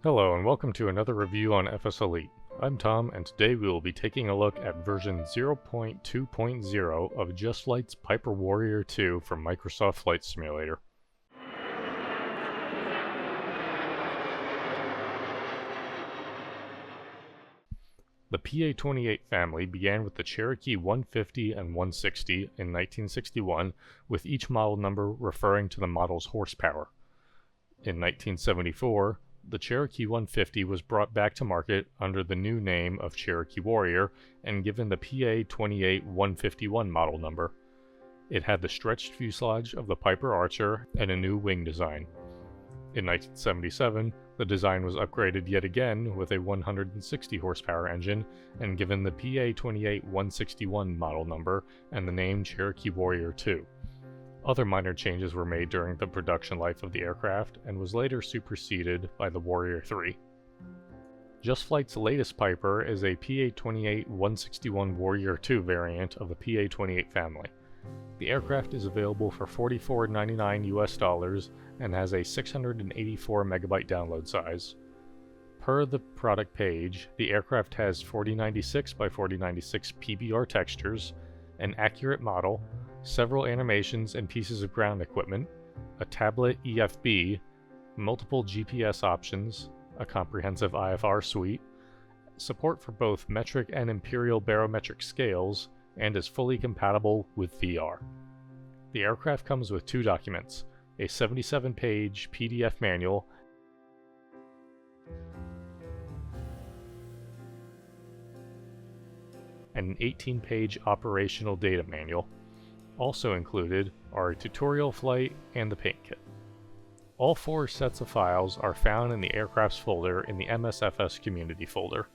Hello and welcome to another review on FSElite. I'm Tom and today we will be taking a look at version 0.2.0 of Just Flight's Piper Warrior 2 from Microsoft Flight Simulator. The PA-28 family began with the Cherokee 150 and 160 in 1961, with each model number referring to the model's horsepower. In 1974, the Cherokee 150 was brought back to market under the new name of Cherokee Warrior and given the PA-28-161 model number. It had the stretched fuselage of the Piper Archer and a new wing design. In 1977, the design was upgraded yet again with a 160 horsepower engine and given the PA-28-161 model number and the name Cherokee Warrior 2. Other minor changes were made during the production life of the aircraft and was later superseded by the Warrior 3. Just Flight's latest Piper is a PA-28-161 Warrior 2 variant of the PA-28 family. The aircraft is available for $44.99 US and has a 684 megabyte download size. Per the product page, the aircraft has 4096 by 4096 PBR textures, an accurate model, several animations and pieces of ground equipment, a tablet EFB, multiple GPS options, a comprehensive IFR suite, support for both metric and imperial barometric scales, and is fully compatible with VR. The aircraft comes with two documents, a 77-page PDF manual and an 18-page operational data manual. Also included are a tutorial flight and the paint kit. All four sets of files are found in the aircraft's folder in the MSFS community folder.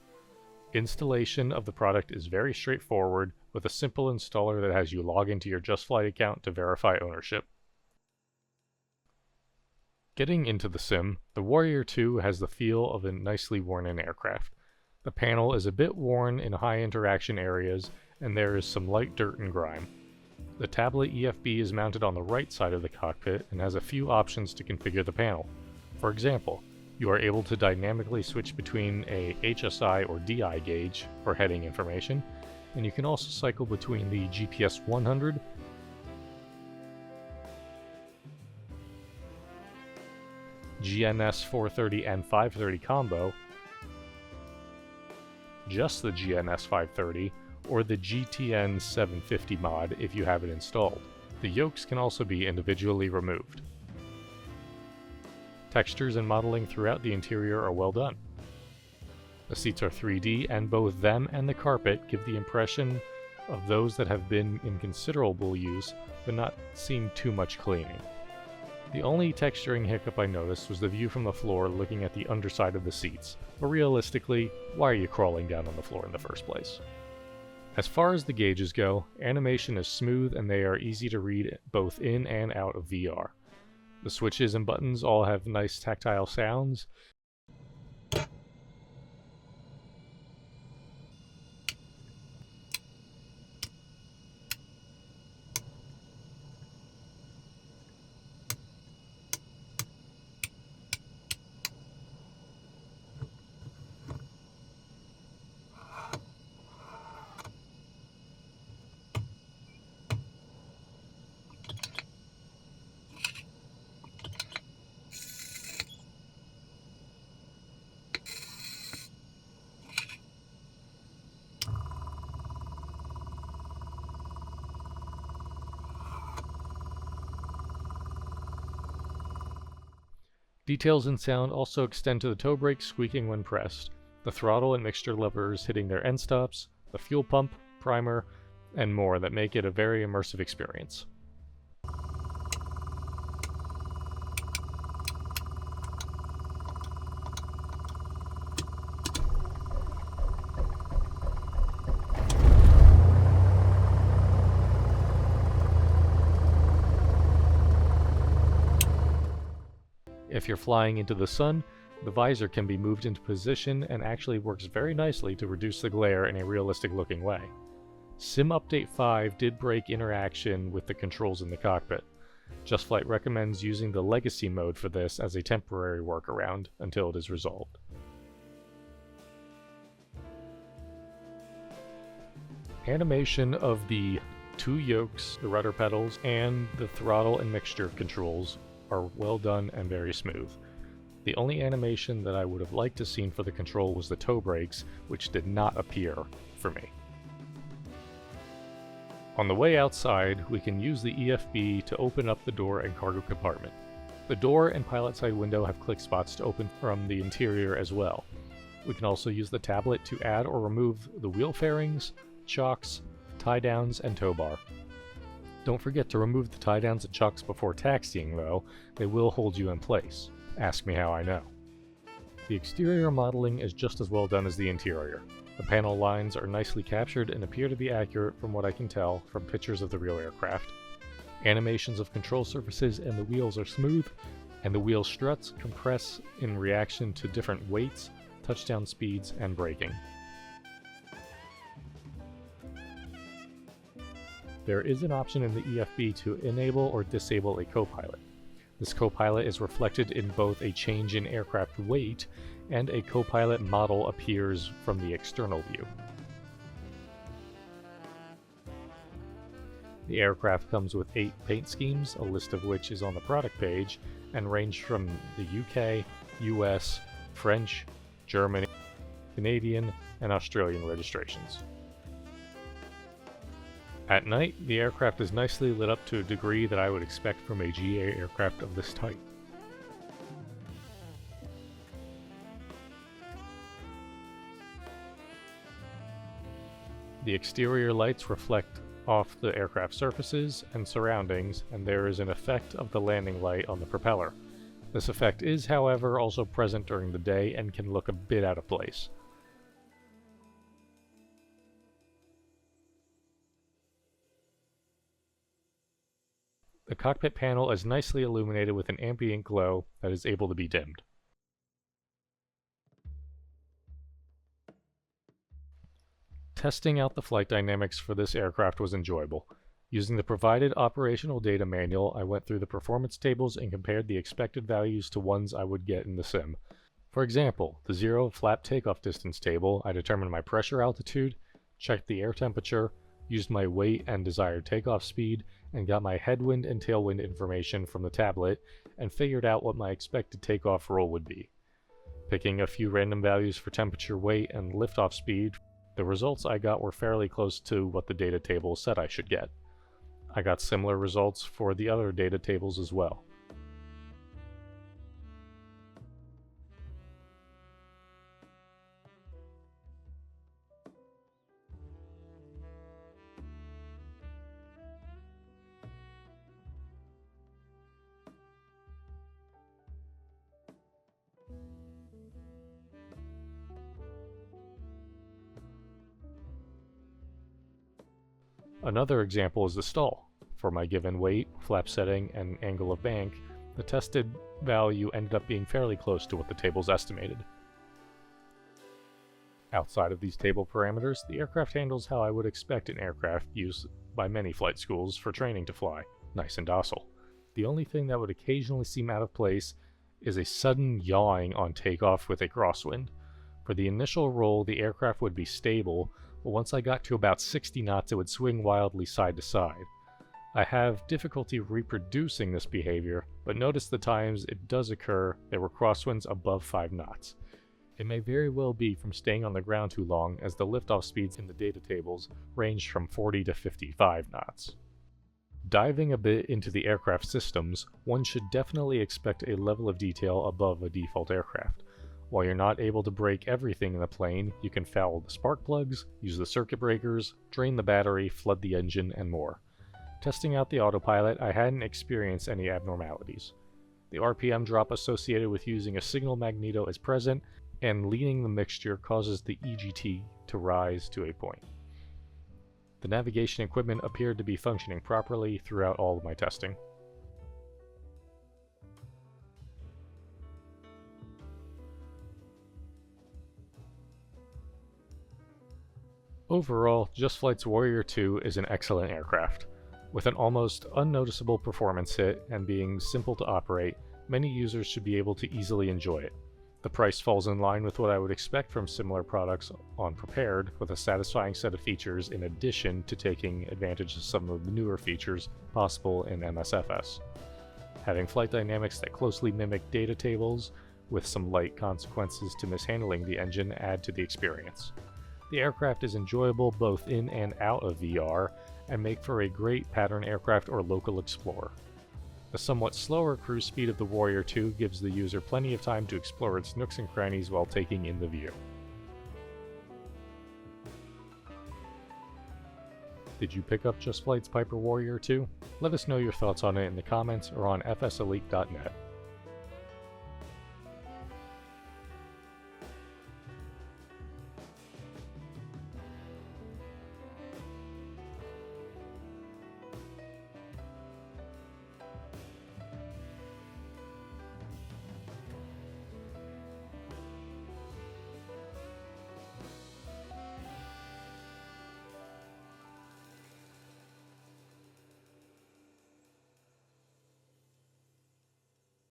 Installation of the product is very straightforward with a simple installer that has you log into your Just Flight account to verify ownership. Getting into the sim, the Warrior 2 has the feel of a nicely worn-in aircraft. The panel is a bit worn in high interaction areas and there is some light dirt and grime. The tablet EFB is mounted on the right side of the cockpit and has a few options to configure the panel. For example, you are able to dynamically switch between a HSI or DI gauge for heading information, and you can also cycle between the GPS 100, GNS 430 and 530 combo, just the GNS 530, or the GTN 750 mod if you have it installed. The yokes can also be individually removed. Textures and modeling throughout the interior are well done. The seats are 3D and both them and the carpet give the impression of those that have been in considerable use but not seen too much cleaning. The only texturing hiccup I noticed was the view from the floor looking at the underside of the seats, but realistically, why are you crawling down on the floor in the first place? As far as the gauges go, animation is smooth and they are easy to read both in and out of VR. The switches and buttons all have nice tactile sounds. Details and sound also extend to the toe brake squeaking when pressed, the throttle and mixture levers hitting their end stops, the fuel pump, primer, and more that make it a very immersive experience. If you're flying into the sun, the visor can be moved into position and actually works very nicely to reduce the glare in a realistic looking way. Sim Update 5 did break interaction with the controls in the cockpit. Just Flight recommends using the legacy mode for this as a temporary workaround until it is resolved. Animation of the two yokes, the rudder pedals, and the throttle and mixture controls are well done and very smooth. The only animation that I would have liked to seen for the control was the toe brakes, which did not appear for me. On the way outside, we can use the EFB to open up the door and cargo compartment. The door and pilot side window have click spots to open from the interior as well. We can also use the tablet to add or remove the wheel fairings, chocks, tie downs, and tow bar. Don't forget to remove the tie downs and chocks before taxiing though, they will hold you in place. Ask me how I know. The exterior modeling is just as well done as the interior. The panel lines are nicely captured and appear to be accurate from what I can tell from pictures of the real aircraft. Animations of control surfaces and the wheels are smooth, and the wheel struts compress in reaction to different weights, touchdown speeds, and braking. There is an option in the EFB to enable or disable a co-pilot. This co-pilot is reflected in both a change in aircraft weight and a co-pilot model appears from the external view. The aircraft comes with 8 paint schemes, a list of which is on the product page, and range from the UK, US, French, German, Canadian, and Australian registrations. At night, the aircraft is nicely lit up to a degree that I would expect from a GA aircraft of this type. The exterior lights reflect off the aircraft surfaces and surroundings, and there is an effect of the landing light on the propeller. This effect is, however, also present during the day and can look a bit out of place. The cockpit panel is nicely illuminated with an ambient glow that is able to be dimmed. Testing out the flight dynamics for this aircraft was enjoyable. Using the provided operational data manual, I went through the performance tables and compared the expected values to ones I would get in the sim. For example, the 0 flap takeoff distance table, I determined my pressure altitude, checked the air temperature, used my weight and desired takeoff speed, and got my headwind and tailwind information from the tablet, and figured out what my expected takeoff roll would be. Picking a few random values for temperature, weight, and liftoff speed, the results I got were fairly close to what the data table said I should get. I got similar results for the other data tables as well. Another example is the stall. For my given weight, flap setting, and angle of bank, the tested value ended up being fairly close to what the tables estimated. Outside of these table parameters, the aircraft handles how I would expect an aircraft used by many flight schools for training to fly, nice and docile. The only thing that would occasionally seem out of place is a sudden yawing on takeoff with a crosswind. For the initial roll, the aircraft would be stable, but once I got to about 60 knots it would swing wildly side to side. I have difficulty reproducing this behavior, but notice the times it does occur there were crosswinds above 5 knots. It may very well be from staying on the ground too long, as the liftoff speeds in the data tables ranged from 40 to 55 knots. Diving a bit into the aircraft systems, one should definitely expect a level of detail above a default aircraft. While you're not able to break everything in the plane, you can foul the spark plugs, use the circuit breakers, drain the battery, flood the engine, and more. Testing out the autopilot, I hadn't experienced any abnormalities. The RPM drop associated with using a signal magneto is present, and leaning the mixture causes the EGT to rise to a point. The navigation equipment appeared to be functioning properly throughout all of my testing. Overall, Just Flight's Warrior 2 is an excellent aircraft. With an almost unnoticeable performance hit and being simple to operate, many users should be able to easily enjoy it. The price falls in line with what I would expect from similar products on Prepared, with a satisfying set of features in addition to taking advantage of some of the newer features possible in MSFS. Having flight dynamics that closely mimic data tables, with some light consequences to mishandling the engine, add to the experience. The aircraft is enjoyable both in and out of VR, and make for a great pattern aircraft or local explorer. The somewhat slower cruise speed of the Warrior 2 gives the user plenty of time to explore its nooks and crannies while taking in the view. Did you pick up Just Flight's Piper Warrior 2? Let us know your thoughts on it in the comments or on FSElite.net.